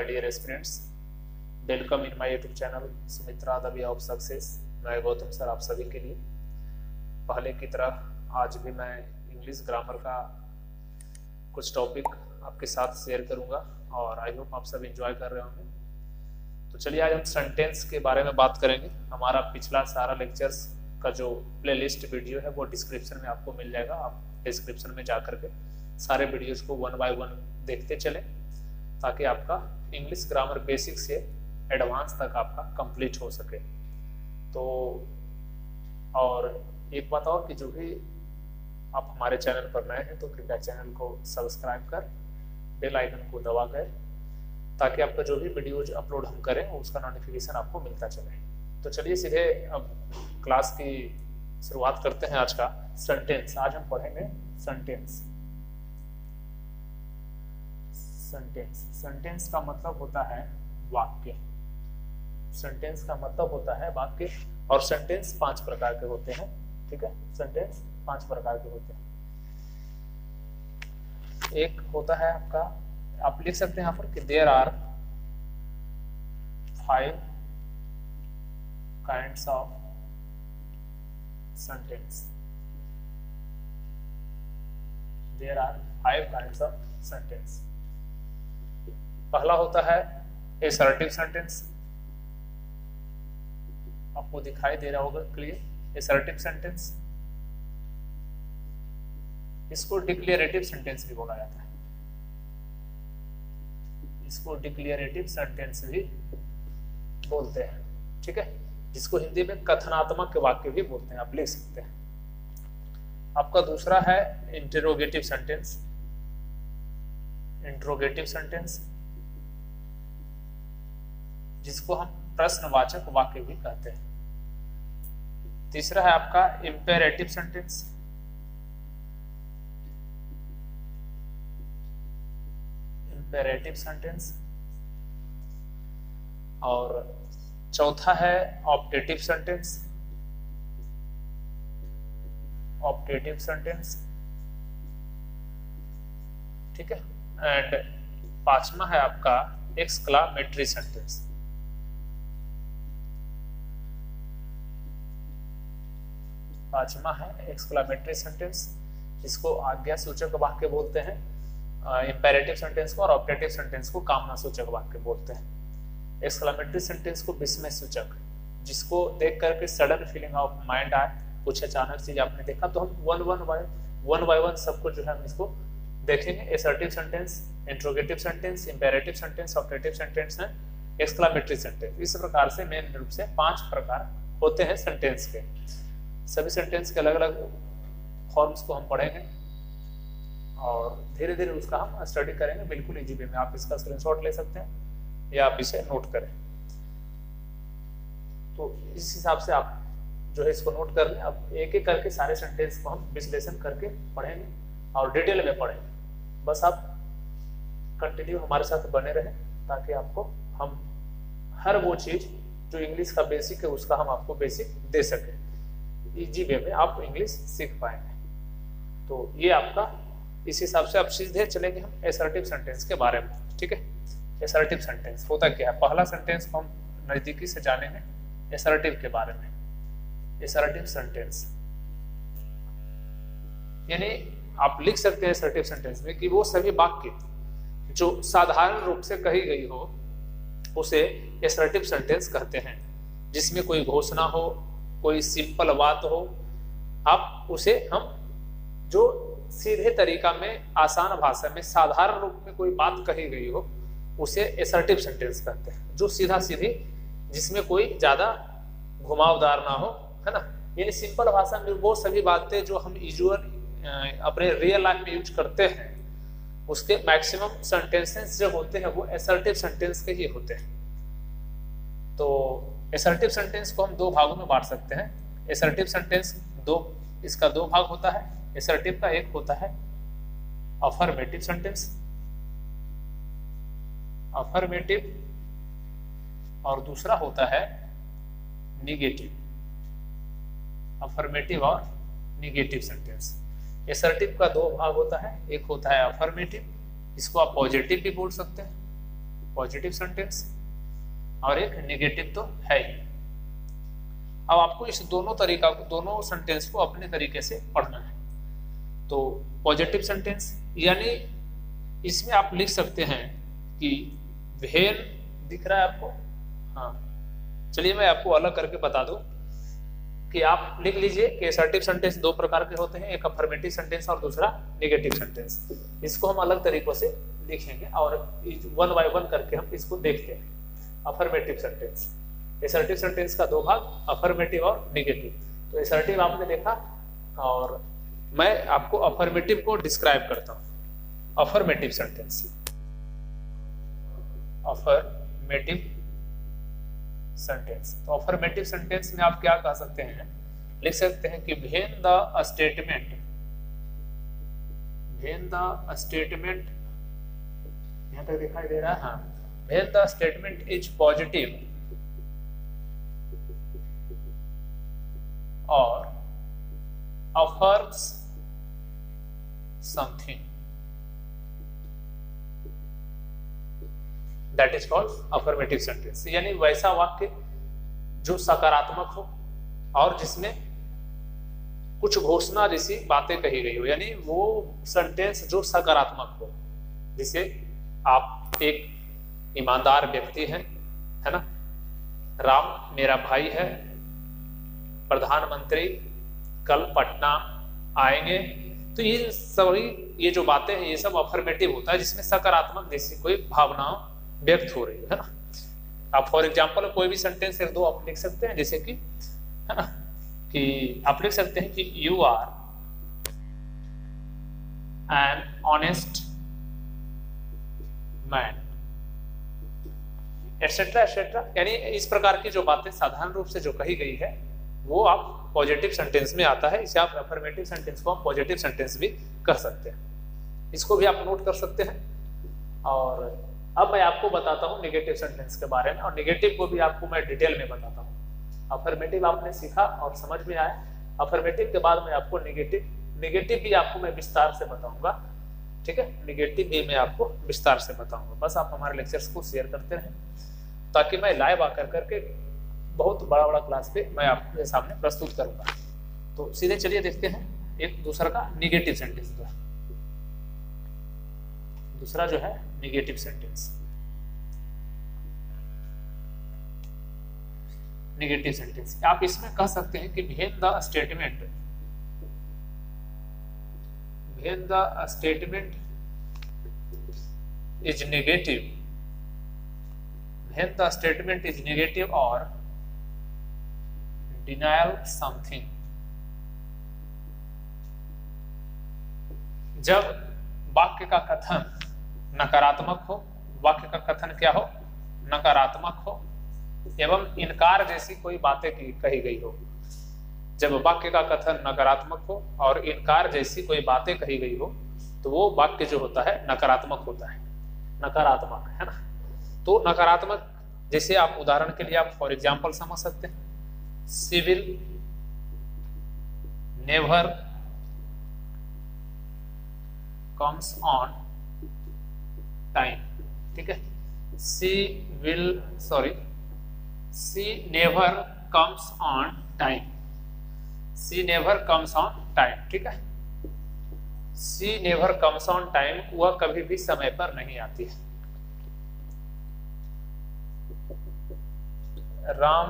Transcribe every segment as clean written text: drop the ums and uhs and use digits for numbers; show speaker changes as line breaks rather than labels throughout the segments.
dear aspirants, welcome in my YouTube channel Sumitra the way of success. मैं Gautam sir आप सभी के लिए पहले की तरह आज भी मैं इंग्लिश ग्रामर का कुछ टॉपिक आपके साथ शेयर करूंगा और आई होप आप सब एंजॉय कर रहे होंगे। तो चलिए आज हम सेंटेंस के बारे में बात करेंगे। हमारा पिछला सारा लेक्चर्स का जो प्लेलिस्ट वीडियो है वो डिस्क्रिप्शन में आपको मिल जाएगा। आप डिस्क्रिप्शन में जा करके सारे वीडियोज को वन बाय वन देखते चलें ताकि आपका इंग्लिश ग्रामर बेसिक से एडवांस तक आपका कंप्लीट हो सके। तो और एक बात और कि जो भी आप हमारे चैनल पर नए हैं तो कृपया चैनल को सब्सक्राइब कर बेल आइकन को दबा कर ताकि आपका जो भी वीडियोज अपलोड हम करें उसका नोटिफिकेशन आपको मिलता चले। तो चलिए सीधे अब क्लास की शुरुआत करते हैं। आज का सेंटेंस आज हम पढ़ेंगे सेंटेंस। सेंटेंस सेंटेंस का मतलब होता है वाक्य। सेंटेंस का मतलब होता है वाक्य और सेंटेंस 5 प्रकार के होते हैं। ठीक है, सेंटेंस 5 प्रकार के होते हैं। एक होता है आपका, आप लिख सकते हैं यहाँ पर कि there are 5 kinds of sentence. There are 5 kinds of sentence. पहला होता है असर्टिव सेंटेंस। आपको दिखाई दे रहा होगा क्लियर, असर्टिव सेंटेंस। इसको डिक्लेरेटिव सेंटेंस भी बोला जाता है। इसको डिक्लेरेटिव सेंटेंस भी बोलते हैं। ठीक है, जिसको हिंदी में कथनात्मक वाक्य भी बोलते हैं, आप लिख सकते हैं। आपका दूसरा है इंटरोगेटिव सेंटेंस। इंटरोगेटिव सेंटेंस जिसको हम प्रश्नवाचक वाक्य भी कहते हैं। तीसरा है आपका इंपेरेटिव सेंटेंस। Imperative sentence. और चौथा है ऑप्टेटिव सेंटेंस। Optative sentence. ठीक है, एंड पांचवा है आपका एक्सक्लामेटरी सेंटेंस। पांचवा है एक्सक्लामेटरी सेंटेंस जिसको आज्ञा सूचक वाक्य बोलते हैं। इंपेरेटिव सेंटेंस को और ऑप्टेटिव सेंटेंस को कामना सूचक वाक्य बोलते हैं। एक्सक्लामेटरी सेंटेंस को विस्मय सूचक, जिसको देख करके सडन फीलिंग ऑफ माइंड आए, कुछ अचानक चीज आपने देखा, तो हम वन बाय वन सबको जो है हम इसको देखेंगे। Assertive sentence, interrogative sentence, imperative sentence, optative sentence है, एक्सक्लामेटरी सेंटेंस। इस प्रकार से मेन रूप से 5 प्रकार होते हैं सेंटेंस के। सभी सेंटेंस के अलग अलग फॉर्म्स को हम पढ़ेंगे और धीरे धीरे उसका हम स्टडी करेंगे बिल्कुल इजी वे में। आप इसका स्क्रीनशॉट ले सकते हैं या आप इसे नोट करें। तो इस हिसाब से आप जो है इसको नोट कर लें। अब एक एक करके सारे सेंटेंस को हम विश्लेषण करके पढ़ेंगे और डिटेल में पढ़ेंगे। बस आप कंटिन्यू हमारे साथ बने रहें ताकि आपको हम हर वो चीज जो इंग्लिश का बेसिक है उसका हम आपको बेसिक दे सकें। इजी वे में आप इंग्लिश सीख पाएंगे। तो ये आपका, इस हिसाब से आप सीधे चलेंगे हम असर्टिव सेंटेंस के बारे में। ठीक है, असर्टिव सेंटेंस होता क्या है। पहला सेंटेंस को हम नजदीकी से जानेंगे असर्टिव के बारे में। असर्टिव सेंटेंस यानी आप लिख सकते हैं असर्टिव सेंटेंस में कि वो सभी वाक्य जो साधारण रूप से कही गई हो उसे असर्टिव सेंटेंस कहते हैं। जिसमें कोई घोषणा हो, कोई सिंपल बात हो, आप उसे हम जो सीधे तरीका में, आसान भाषा में, साधारण रूप में कोई बात कही गई हो उसे असर्टिव सेंटेंस कहते हैं। जो सीधा सीधी, जिसमें कोई ज्यादा घुमावदार ना हो, है ना। यानी सिंपल भाषा में वो सभी बातें जो हम यूजुअल अपने रियल लाइफ में यूज करते हैं उसके मैक्सिमम सेंटेंसेस जो होते हैं वो असर्टिव सेंटेंस के ही होते हैं। तो असर्टिव सेंटेंस को हम 2 भागों में बांट सकते हैं। असर्टिव सेंटेंस इसका 2 भाग होता है। असर्टिव का एक होता है अफर्मेटिव सेंटेंस, अफर्मेटिव, और दूसरा होता है निगेटिव। अफर्मेटिव और निगेटिव सेंटेंस। असर्टिव का 2 भाग होता है। एक होता है अफर्मेटिव, इसको आप पॉजिटिव भी बोल सकते हैं, पॉजिटिव सेंटेंस और एक नेगेटिव तो है ही। अब आपको इस दोनों सेंटेंस को अपने तरीके से पढ़ना है। तो पॉजिटिव सेंटेंस यानी इसमें आप लिख सकते हैं कि व्हेन, दिख रहा है आपको? हाँ, चलिए मैं आपको अलग करके बता दूं कि आप लिख लीजिए कि असर्टिव सेंटेंस दो प्रकार के होते हैं, एक अफर्मेटिव सेंटेंस और दूसरा नेगेटिव सेंटेंस। इसको हम अलग तरीकों से लिखेंगे और वन बाय वन करके हम इसको देखते हैं। अफर्मेटिव सेंटेंस, असर्टिव सेंटेंस का दो भाग, अफर्मेटिव और नेगेटिव। तो असर्टिव आपने देखा और मैं आपको अफर्मेटिव को डिस्क्राइब करता हूं। Affirmative sentence, affirmative sentence. तो अफर्मेटिव सेंटेंस में आप क्या कह सकते हैं, लिख सकते हैं कि when the statement, when the statement, यहां तक दिखाई दे रहा है? हाँ, when the statement is positive और affirms something, that is called affirmative sentence। यानी वैसा वाक्य जो सकारात्मक हो और जिसमें कुछ घोषणा जैसी बातें कही गई हो, यानी वो सेंटेंस जो सकारात्मक हो। जिसे आप एक ईमानदार व्यक्ति हैं, है ना, राम मेरा भाई है, प्रधानमंत्री कल पटना आएंगे, तो ये सभी ये जो बातें हैं ये सब अफर्मेटिव होता है, जिसमें सकारात्मक जैसी कोई भावना व्यक्त हो रही है ना। आप फॉर एग्जांपल कोई भी सेंटेंस एक दो आप लिख सकते हैं, जैसे कि, है ना, कि आप लिख सकते हैं कि you are an honest man, etcetera etcetera. यानी इस प्रकार की जो बातें साधारण रूप से जो कही गई है वो आप पॉजिटिव सेंटेंस में आता है। इसे आप अफर्मेटिव सेंटेंस को हम पॉजिटिव सेंटेंस भी कह सकते हैं। इसको भी आप नोट कर सकते हैं। और अब मैं आपको बताता हूं नेगेटिव सेंटेंस के बारे में, और नेगेटिव को भी आपको मैं डिटेल में बताता हूं। अफर्मेटिव आपने सीखा और समझ में आया। अफर्मेटिव के बाद मैं आपको नेगेटिव भी आपको मैं विस्तार से बताऊंगा, ठीक है। नेगेटिव भी मैं आपको विस्तार से बताऊंगा। बस आप हमारे लेक्चर्स को शेयर करते रहें ताकि मैं लाइव आकर करके बहुत बड़ा बड़ा क्लास पे मैं आपके सामने प्रस्तुत करूंगा। तो सीधे चलिए देखते हैं एक दूसरा का नेगेटिव सेंटेंस। दूसरा जो है नेगेटिव सेंटेंस, नेगेटिव सेंटेंस आप इसमें कह सकते हैं कि when the statement, when the statement is negative, when the statement is negative और denial something। जब वाक्य का कथन नकारात्मक हो, वाक्य का कथन क्या हो, नकारात्मक हो, एवं इनकार जैसी कोई बातें कही गई हो। जब वाक्य का कथन नकारात्मक हो और इनकार जैसी कोई बातें कही गई हो तो वो वाक्य जो होता है नकारात्मक होता है, नकारात्मक, है ना। तो नकारात्मक जैसे आप उदाहरण के लिए आप फॉर एग्जांपल समझ सकते हैं, She will never comes on time, ठीक है। She never comes on time, she never comes on time, ठीक है। She never comes on time, वह कभी भी समय पर नहीं आती है। Ram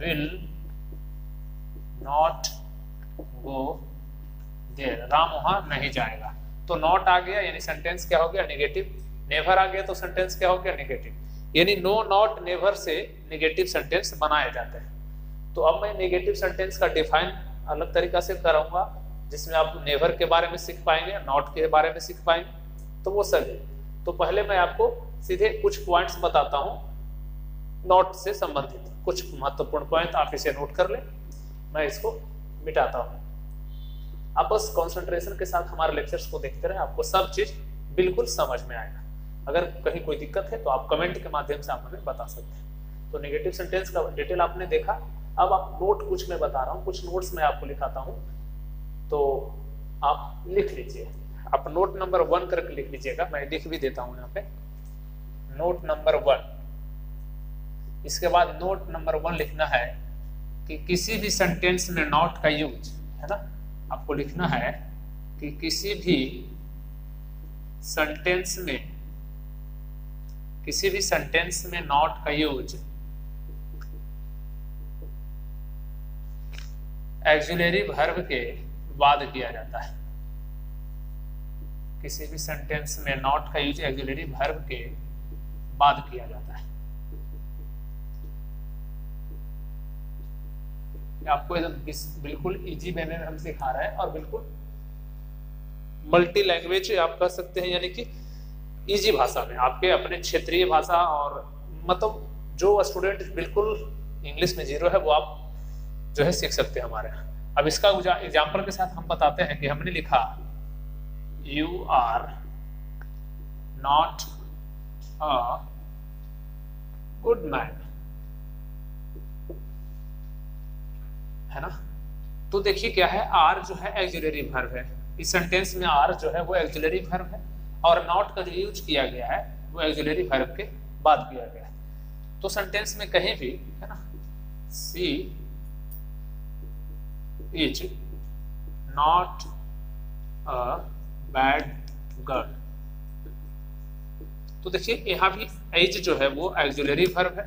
will not go there, Ram वहां नहीं जाएगा। तो नॉट आ गया यानी सेंटेंस क्या हो गया, नेगेटिव। नेवर आ गया तो सेंटेंस क्या हो गया, नेगेटिव। यानी नो, नॉट, नेवर से नेगेटिव सेंटेंस बनाए जाते हैं। तो अब मैं नेगेटिव सेंटेंस का डिफाइन अलग तरीका से कराऊंगा, जिसमें आप नेवर के बारे में सीख पाएंगे, नॉट के बारे में सीख पाएंगे, तो वो सभी। तो पहले मैं आपको सीधे कुछ पॉइंट्स बताता हूं नॉट से संबंधित, कुछ महत्वपूर्ण पॉइंट आप इसे नोट कर लें, मैं इसको मिटाता हूं। आप बस कंसंट्रेशन के साथ हमारे लेक्चर्स को देखते रहे, आपको सब चीज बिल्कुल समझ में आएगा। अगर कहीं कोई दिक्कत है तो आप कमेंट के माध्यम से आप हमें बता सकते हैं। तो नेगेटिव सेंटेंस का डिटेल आपने देखा। अब आप नोट कुछ मैं बता रहा हूँ, कुछ नोट्स मैं आपको लिखाता हूँ, तो आप लिख लीजिए। आप नोट नंबर 1 करके लिख लीजिएगा, मैं लिख भी देता हूँ यहाँ पे। नोट नंबर 1, इसके बाद नोट नंबर 1 लिखना है कि किसी भी सेंटेंस में नॉट का यूज, है ना, आपको लिखना है कि किसी भी सेंटेंस में नॉट का यूज ऑक्सिलरी वर्ब के बाद किया जाता है। किसी भी सेंटेंस में नॉट का यूज ऑक्सिलरी वर्ब के बाद किया जाता है। आपको बिल्कुल इजी वे में हम सिखा रहे हैं और बिल्कुल मल्टी लैंग्वेज आप कह सकते हैं, यानी कि इजी भाषा में, आपके अपने क्षेत्रीय भाषा, और मतलब जो स्टूडेंट बिल्कुल इंग्लिश में जीरो है वो आप जो है सीख सकते हैं हमारे यहाँ। अब इसका एग्जाम्पल के साथ हम बताते हैं कि हमने लिखा you are not a good man, है ना। तो देखिए क्या है, आर जो है ऑक्सिलरी वर्ब है, इस सेंटेंस में आर जो है वो ऑक्सिलरी वर्ब है, और नॉट का जो यूज किया गया है वो ऑक्सिलरी वर्ब के बाद किया गया है। तो सेंटेंस में कहीं भी, है ना, she is not a bad girl, तो देखिए यहाँ भी इज जो है वो ऑक्सिलरी वर्ब है,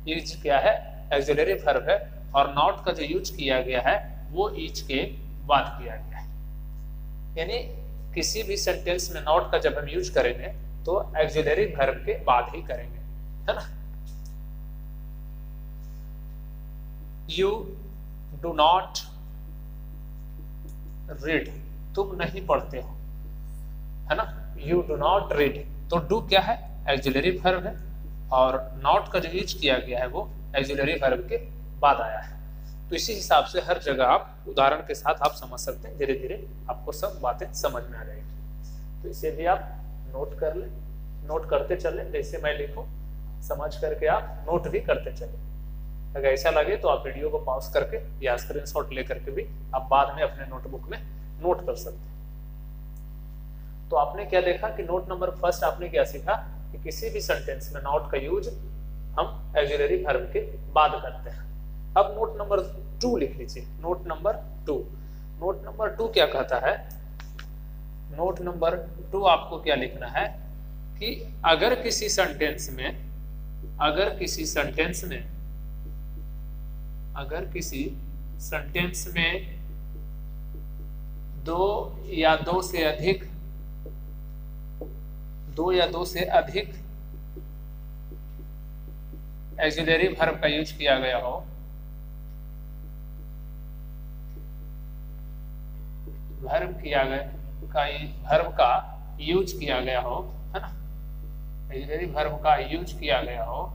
इज क्या है, ऑक्सिलरी वर्ब है, और नॉट का जो यूज किया गया है वो इज के बाद किया गया है। यानी किसी भी सेंटेंस में नॉट का जब हम यूज करेंगे तो ऑक्सिलरी वर्ब के बाद ही करेंगे, है ना। यू डू नॉट रीड, तुम नहीं पढ़ते हो, है ना। यू डू नॉट रीड, तो डू क्या है, ऑक्सिलरी वर्ब है, और नॉट का जो यूज किया गया है वो ऑक्सिलरी वर्ब के बाद आया है। तो इसी हिसाब से हर जगह आप उदाहरण के साथ आप समझ सकते हैं, धीरे धीरे आपको सब बातें समझ में आ जाएगी। तो इसे भी आप नोट कर लें, नोट करते चलें, जैसे मैं लिखूं समझ करके आप नोट भी करते चलें। अगर ऐसा लगे तो आप वीडियो को पॉज करके या स्क्रीनशॉट लेकर के भी आप बाद में अपने नोटबुक में नोट कर सकते हैं। तो आपने क्या देखा कि नोट नंबर फर्स्ट आपने क्या सीखा कि किसी भी सेंटेंस में नॉट का यूज हम ऑक्सिलरी वर्ब के बाद करते हैं। अब नोट नंबर 2 लिख लीजिए, नोट नंबर 2। नोट नंबर 2 क्या कहता है, नोट नंबर 2 आपको क्या लिखना है कि अगर किसी सेंटेंस में दो या दो से अधिक ऑक्सिलरी वर्ब का यूज किया गया हो, वर्ब का यूज किया गया हो, है ना, ऑक्सिलरी वर्ब का यूज किया गया हो,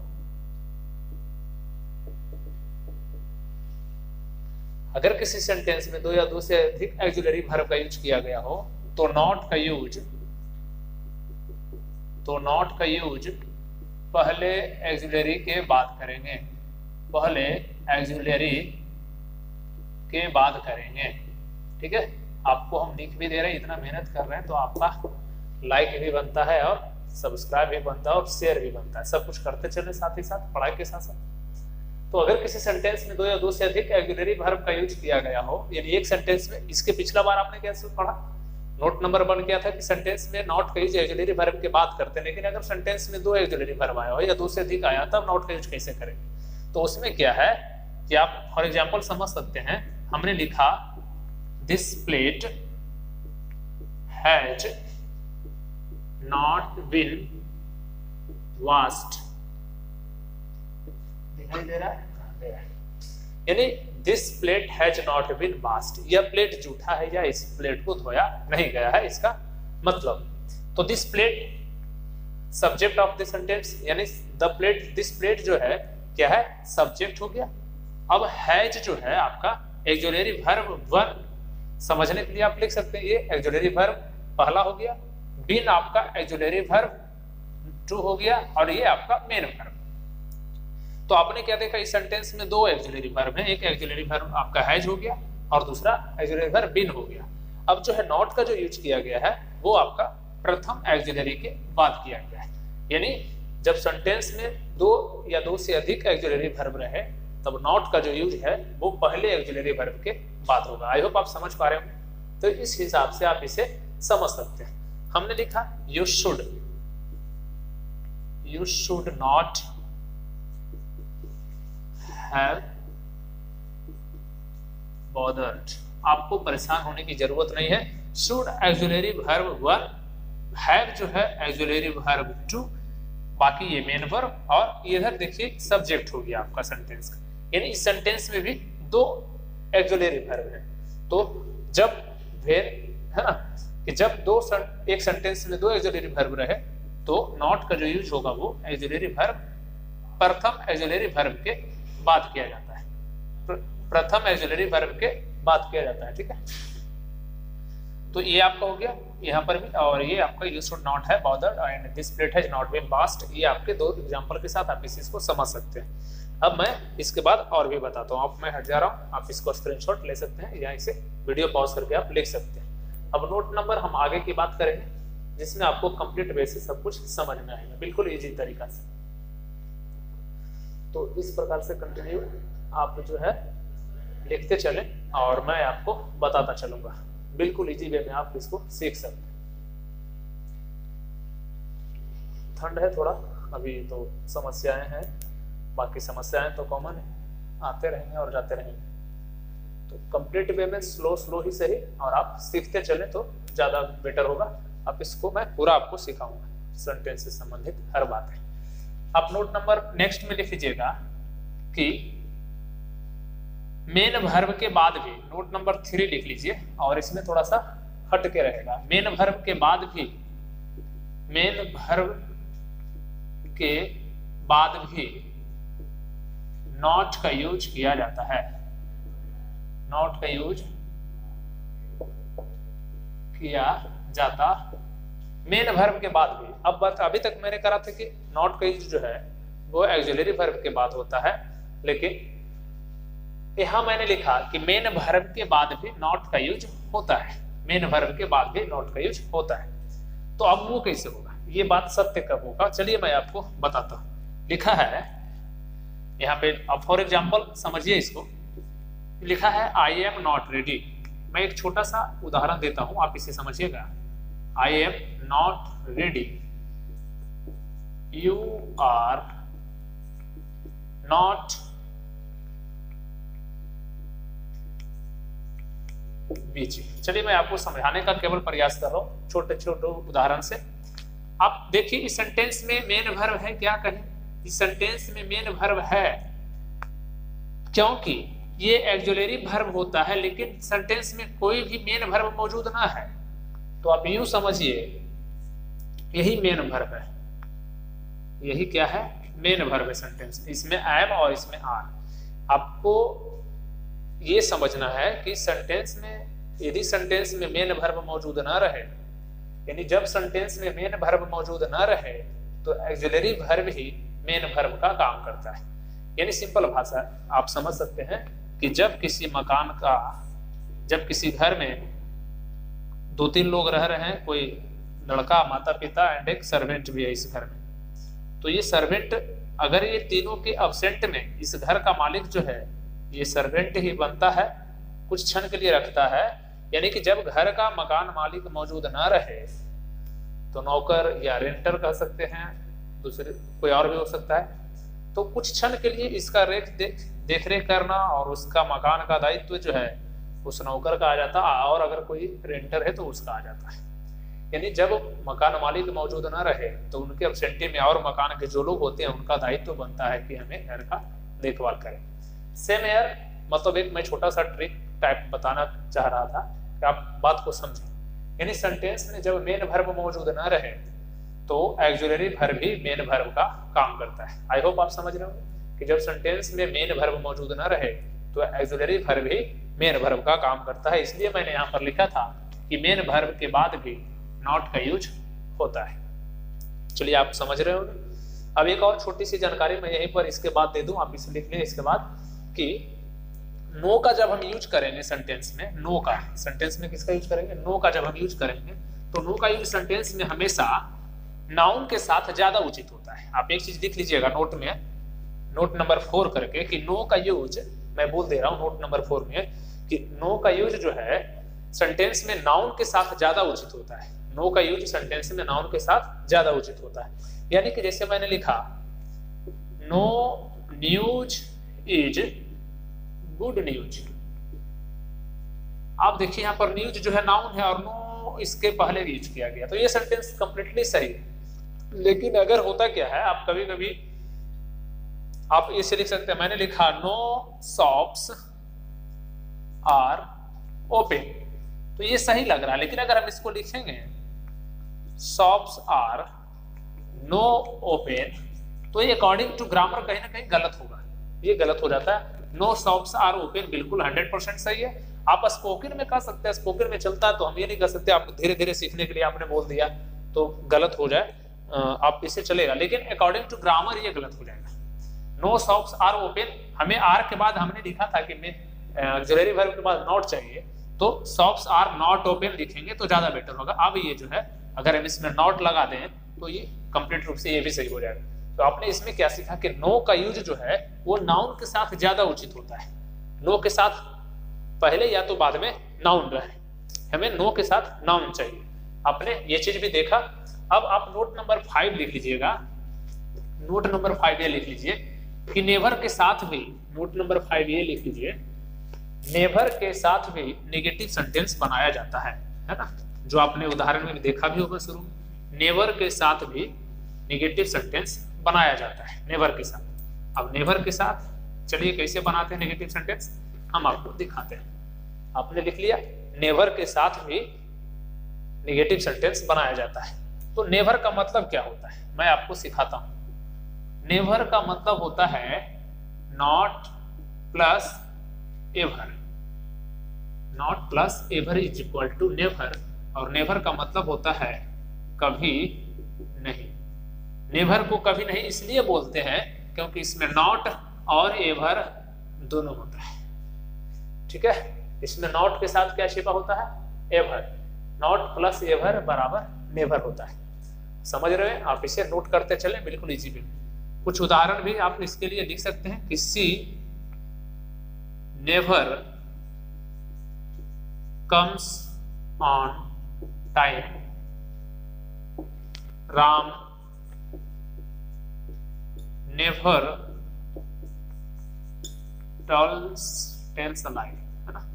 अगर किसी सेंटेंस में दो या दो से अधिक ऑक्सिलरी वर्ब का यूज किया गया हो तो नॉट का यूज पहले ऑक्सिलरी के बाद करेंगे, पहले ऑक्सिलरी के बाद करेंगे। ठीक है, आपको हम लिख भी दे रहे हैं, इतना मेहनत कर रहे हैं तो आपका लाइक भी बनता है और सब्सक्राइब भी बनता है और शेयर भी बनता है, सब कुछ करते चले साथ ही साथ, पढ़ाई के साथ साथ। तो अगर किसी सेंटेंस में दो या दो से अधिक ऑक्सिलरी वर्ब का यूज किया गया हो, यानी एक सेंटेंस में, इसके पिछला बार आपने कैसे पढ़ा, नोट नंबर 1 क्या था कि सेंटेंस में नॉट का यूज ऑक्सिलरी वर्ब के बाद करते हैं, लेकिन अगर सेंटेंस में दो ऑक्सिलरी वर्ब आया हो या दो से अधिक आया तब नॉट का यूज कैसे करेंगे। तो उसमें क्या है कि आप फॉर एग्जांपल समझ सकते हैं, हमने लिखा this plate has not been washed, दिखाई दे रहा है, यानी this plate has not been washed, यह प्लेट जूठा है या इस प्लेट को धोया नहीं गया है, इसका मतलब। तो this plate subject of the sentence, यानी द प्लेट, दिस प्लेट जो है क्या है, सब्जेक्ट हो गया। अब हैज जो है आपका ऑक्सिलरी वर्ब समझने के लिए आप लिख सकते हैं, ये ऑक्सिलरी वर्ब पहला हो गया, बीन आपका ऑक्सिलरी वर्ब 2 हो गया, और ये आपका मेन वर्ब। तो आपने क्या देखा, इस सेंटेंस में दो ऑक्सिलरी वर्ब है, एक ऑक्सिलरी वर्ब आपका हैज हो गया और दूसरा ऑक्सिलरी वर्ब बीन हो गया। अब जो है नॉट का जो यूज किया गया है वो आपका प्रथम ऑक्सिलरी के बाद किया गया है, यानी जब सेंटेंस में दो या दो से अधिक ऑक्सिलरी वर्ब रहे तब नॉट का जो यूज है वो पहले ऑक्सिलरी वर्ब के बाद होगा। आई होप आप समझ पा रहे हो। तो इस हिसाब से आप इसे समझ सकते हैं। हमने लिखा you should not have bothered. आपको परेशान होने की जरूरत नहीं है। शुड ऑक्सिलरी वर्ब हुआ, हैव जो है ऑक्सिलरी वर्ब टू, बाकी ये मेन वर्ब, और इधर देखिए सब्जेक्ट हो गया आपका सेंटेंस का। यानी इस सेंटेंस में भी दो ऑक्सिलरी वर्ब है। तो जब फिर है ना कि जब एक सेंटेंस में दो ऑक्सिलरी वर्ब रहे तो नॉट का जो यूज होगा वो ऑक्सिलरी वर्ब प्रथम ऑक्सिलरी वर्ब के बाद किया जाता है। प्रथम ऑक्सिलरी वर्ब के बाद किया जाता है। ठीक है, तो ये आपका हो गया यहाँ पर भी। और ये आपका you should not have bothered and this plate has not been washed. ये आपके दो एग्जांपल के साथ आप इस चीज को समझ सकते हैं। अब मैं इसके बाद और भी बताता हूँ। अब मैं हट जा रहा हूँ, आप इसको स्क्रीनशॉट ले सकते हैं या इसे वीडियो पॉज करके आप लिख सकते हैं। अब नोट नंबर हम आगे की बात करेंगे जिसमें आपको कंप्लीट बेसिस सब कुछ समझ में आएगा बिल्कुल इजी तरीका से। तो इस प्रकार से कंटिन्यू आप जो है लिखते चले और मैं आपको बताता चलूंगा। बिल्कुल इजी वे में आप इसको सीख सकते हैं। ठंड है थोड़ा अभी तो समस्याएं हैं, बाकी समस्याएं तो कॉमन है, आते रहेंगे और जाते रहेंगे। तो कंप्लीट वे में स्लो ही सही और आप सीखते चले तो ज्यादा बेटर होगा। अब इसको मैं पूरा आपको सिखाऊंगा, सेंटेंस से संबंधित हर बात है। आप नोट नंबर नेक्स्ट में लिख लीजिएगा कि मेन वर्ब के बाद भी, नोट नंबर 3 लिख लीजिए और इसमें थोड़ा सा हट के रहेगा। मेन वर्ब के बाद भी, मेन वर्ब के बाद भी नॉट का यूज किया जाता है। नॉट का यूज किया जाता मेन वर्ब के बाद भी। अब अभी तक मैंने करा था कि नॉट का यूज जो है वो ऑक्सिलरी वर्ब के बाद होता है, लेकिन यहां मैंने लिखा कि मेन वर्ब के बाद भी नॉट का यूज होता है। मेन वर्ब के बाद भी नॉट का यूज होता है। तो अब वो कैसे होगा, ये बात सत्य कब होगा, चलिए मैं आपको बताता हूं। लिखा है यहाँ पे, अब फॉर एग्जाम्पल समझिए इसको। लिखा है आई एम नॉट रेडी। मैं एक छोटा सा उदाहरण देता हूं, आप इसे समझिएगा। I am not ready, you are not busy. चलिए मैं आपको समझाने का केवल प्रयास कर रहा हूं छोटे छोटे उदाहरण से। आप देखिए इस सेंटेंस में मेन वर्ब है, क्या कहें, इस सेंटेंस में मेन वर्ब है क्योंकि ये ऑक्सिलरी वर्ब होता है, लेकिन सेंटेंस में कोई भी मेन वर्ब मौजूद ना है। तो आप यूं समझिए यही मेन वर्ब है, यही क्या है, मेन वर्ब है सेंटेंस। इसमें एम और इसमें आर। आपको ये समझना है कि सेंटेंस में यदि सेंटेंस में मेन वर्ब मौजूद ना रहे, यानी जब सेंटेंस में मेन वर्ब मौजूद ना रहे तो ऑक्सिलरी वर्ब ही मेन वर्ब का काम करता है। यानी सिंपल भाषा आप समझ सकते हैं कि जब किसी मकान का, जब किसी घर में 2-3 लोग रह रहे हैं, कोई लड़का, माता पिता एंड एक सर्वेंट भी है इस घर में, तो ये सर्वेंट अगर ये तीनों के अब्सेंट में इस घर का मालिक जो है ये सर्वेंट ही बनता है, कुछ क्षण के लिए रखता है। यानी कि जब घर का मकान मालिक मौजूद ना रहे तो नौकर या रेंटर कह सकते हैं, दूसरे कोई और भी हो सकता है, तो कुछ क्षण के लिए इसका देख रेख करना और उसका मकान का दायित्व जो है उस नौकर का आ जाता है, और अगर कोई रेंटर है तो उसका आ जाता है। यानी जब मकान मालिक मौजूद ना रहे तो उनके अब्सेंटी में और मकान के जो लोग होते हैं उनका दायित्व बनता है कि हमें घर का देखभाल करें। सेम एयर, मतलब एक मैं छोटा सा ट्रिक टाइप बताना चाह रहा था कि आप बात को समझें। यानी सेंटेंस में जब मेन वर्ब मौजूद ना रहे तो ऑक्सिलरी वर्ब भी मेन वर्ब का काम करता है। आई होप आप समझ रहे हो कि जब सेंटेंस में मेन वर्ब मौजूद ना रहे तो ऑक्सिलरी वर्ब भी मेन वर्ब का काम करता है। इसलिए मैंने यहाँ पर लिखा था कि मेन वर्ब के बाद भी नॉट का यूज होता है। चलिए आप समझ रहे हो। अब एक और छोटी सी जानकारी मैं यहीं पर इसके बाद दे दूं, आप इसे लिख लें इसके बाद कि नो का जब हम यूज करेंगे सेंटेंस में, नो का सेंटेंस में किसका यूज करेंगे, नो का जब हम यूज करेंगे तो नो का यूज सेंटेंस में हमेशा नाउन के साथ ज्यादा उचित होता है। है। आप एक चीज लिख लीजिएगा नोट में, नोट नंबर 4 करके, कि नो का यूज, मैं बोल दे रहा हूँ नोट नंबर 4 में, कि नो का यूज जो है सेंटेंस में नाउन के साथ ज्यादा उचित होता है। नो का यूज सेंटेंस में नाउन के साथ ज्यादा उचित होता है। यानी कि जैसे मैंने लिखा no news is good news, आप देखिए यहाँ पर न्यूज जो है नाउन है और नो इसके पहले यूज किया गया, तो ये सेंटेंस कंप्लीटली सही है। लेकिन अगर होता क्या है, आप कभी कभी आप इसे लिख सकते हैं, मैंने लिखा नो शॉप्स आर ओपन, तो ये सही लग रहा है। लेकिन अगर हम इसको लिखेंगे शॉप्स आर नो ओपन, तो ये अकॉर्डिंग टू ग्रामर कहीं ना कहीं गलत होगा, ये गलत हो जाता है। नो शॉप्स आर ओपन बिल्कुल 100% सही है। आप स्पोकन में कह सकते हैं, स्पोकन में चलता है, तो हम ये नहीं कर सकते आप धीरे धीरे सीखने के लिए आपने बोल दिया तो गलत हो जाए, आप इससे चलेगा। लेकिन अकॉर्डिंग टू ग्रामर ये गलत हो जाएगा। नो शॉप्स आर ओपन, हमें आर के बाद हमने लिखा था कि ऑक्सिलरी वर्ब के बाद नॉट चाहिए, तो शॉप्स आर नॉट ओपन लिखेंगे तो ज्यादा बेटर होगा। अब ये जो है अगर हम इसमें नॉट लगा दें तो ये कंप्लीट रूप से ये भी सही हो जाएगा। तो आपने इसमें क्या सीखा कि नो का यूज जो है वो नाउन के साथ ज्यादा उचित होता है। नो के साथ पहले या तो बाद में नाउन रहे, हमें नो के साथ नाउन चाहिए। आपने ये चीज भी देखा। अब आप नोट नंबर 5 लिख लीजिएगा, नोट नंबर 5 ये लिख लीजिए कि नेवर के साथ भी, नोट नंबर 5 ये लिख लीजिए, नेवर के साथ भी नेगेटिव सेंटेंस बनाया जाता है ना, जो आपने उदाहरण में देखा भी होगा शुरू में। नेवर के साथ भी नेगेटिव सेंटेंस बनाया जाता है, नेवर के साथ। अब नेवर के साथ चलिए कैसे बनाते हैं नेगेटिव सेंटेंस, हम आपको दिखाते हैं। आपने लिख लिया नेवर के साथ भी नेगेटिव सेंटेंस बनाया जाता है। तो नेवर का मतलब क्या होता है, मैं आपको सिखाता हूं। नेवर का मतलब होता है not plus ever, not plus ever is equal to never, और नेवर का मतलब होता है कभी नहीं। नेवर को कभी नहीं इसलिए बोलते हैं क्योंकि इसमें नॉट और एवर दोनों होता है, ठीक है। इसमें नॉट के साथ क्या छिपा होता है, एवर। नॉट प्लस एवर बराबर नेवर होता है, समझ रहे हैं। आप इसे नोट करते चले, बिल्कुल इजी भी। कुछ उदाहरण भी आप इसके लिए लिख सकते हैं कि she never comes on time, Ram never tells a lie, है ना।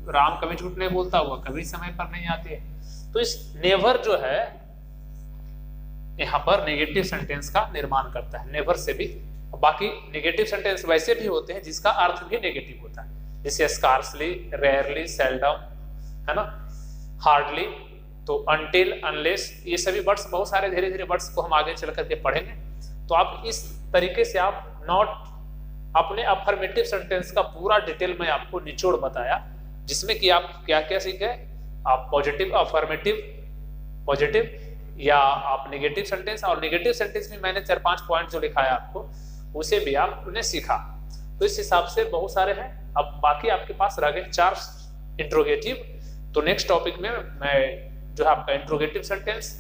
राम कभी झूठ नहीं बोलता, हुआ कभी समय पर नहीं आती है। तो इस नेवर जो है यहाँ पर नेगेटिव सेंटेंस का निर्माण करता है, नेवर से भी। बाकी नेगेटिव सेंटेंस वैसे भी होते हैं जिसका अर्थ भी नेगेटिव होता है, जैसे स्कार्सली, रेयरली, सेल्डम, है ना, हार्डली। तो अनटिल, अनलेस, ये सभी वर्ड्स, बहुत सारे धीरे धीरे वर्ड्स को हम आगे चल करके पढ़ेंगे। तो आप इस तरीके से आप नॉट, अपने अफर्मेटिव सेंटेंस का पूरा डिटेल में आपको निचोड़ बताया, जिसमें कि आप क्या क्या सीखे। आप पॉजिटिव, अफर्मेटिव, पॉजिटिव, या आप नेगेटिव सेंटेंस, और नेगेटिव सेंटेंस में मैंने 4-5 पॉइंट जो लिखा है आपको, उसे भी आपने सीखा। तो इस हिसाब से बहुत सारे हैं। अब बाकी आपके पास रह गए 4 इंट्रोगेटिव। तो नेक्स्ट टॉपिक में मैं जो है आपका इंट्रोगेटिव सेंटेंस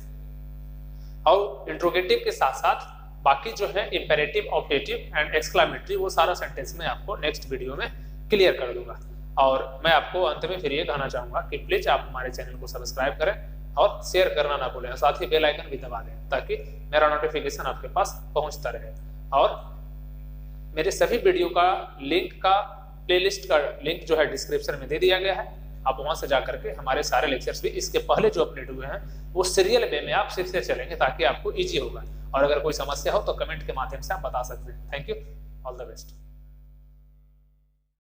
और इंट्रोगेटिव के साथ साथ बाकी जो है इंपेरेटिव, ऑब्जेक्टिव एंड एक्सक्लेमेटरी, वो सारा सेंटेंस में आपको नेक्स्ट वीडियो में क्लियर कर दूंगा। और मैं आपको अंत में फिर ये कहना चाहूंगा कि प्लीज आप हमारे चैनल को सब्सक्राइब करें और शेयर करना ना भूलें, साथ ही बेल आइकन भी दबा दें ताकि मेरा नोटिफिकेशन आपके पास पहुंचता रहे। और मेरे सभी वीडियो का लिंक का, प्लेलिस्ट का लिंक जो है डिस्क्रिप्शन में दे दिया गया है। आप वहां से जाकर के हमारे सारे लेक्चर्स भी इसके पहले जो अपडेट हुए हैं वो सीरियल वे में आप सीखते चलेंगे ताकि आपको इजी होगा। और अगर कोई समस्या हो तो कमेंट के माध्यम से आप बता सकते हैं। Thank you, all the best.